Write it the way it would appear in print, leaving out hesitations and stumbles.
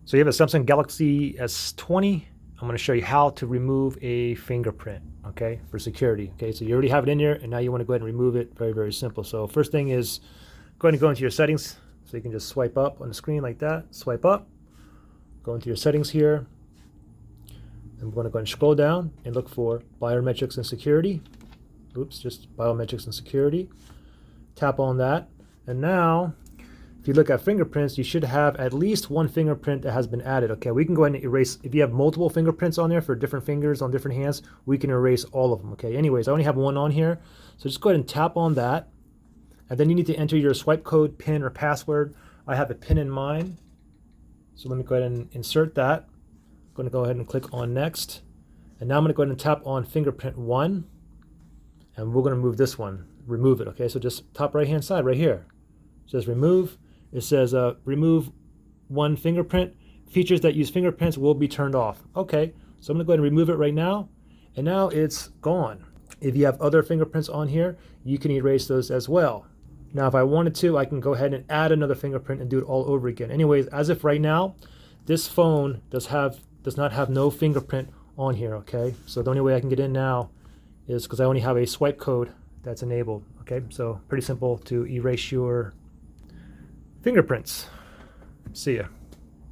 So you have a Samsung Galaxy S20. I'm going to show you how to remove a fingerprint, okay, for security. Okay, so you already have it in there, and now you want to go ahead and remove it. Very, very simple. So first thing is go ahead and go into your settings. So you can just swipe up on the screen like that. Swipe up. Go into your settings here. I'm going to go ahead and scroll down and look for biometrics and security. Oops, just biometrics and security. Tap on that. And now, if you look at fingerprints, you should have at least one fingerprint that has been added. Okay, we can go ahead and erase. If you have multiple fingerprints on there for different fingers on different hands, we can erase all of them. Okay, anyways, I only have one on here. So just go ahead and tap on that. And then you need to enter your swipe code, PIN, or password. I have a PIN in mind. So let me go ahead and insert that. I'm going to go ahead and click on next. And now I'm going to go ahead and tap on fingerprint 1. And we're going to move this one, remove it. Okay, so just top right hand side right here. It says remove. It says remove one fingerprint. Features that use fingerprints will be turned off. Okay, so I'm going to go ahead and remove it right now. And now it's gone. If you have other fingerprints on here, you can erase those as well. Now, if I wanted to, I can go ahead and add another fingerprint and do it all over again. Anyways, as of right now, this phone does not have no fingerprint on here, okay? So the only way I can get in now is because I only have a swipe code that's enabled, okay? So pretty simple to erase your fingerprints. See ya.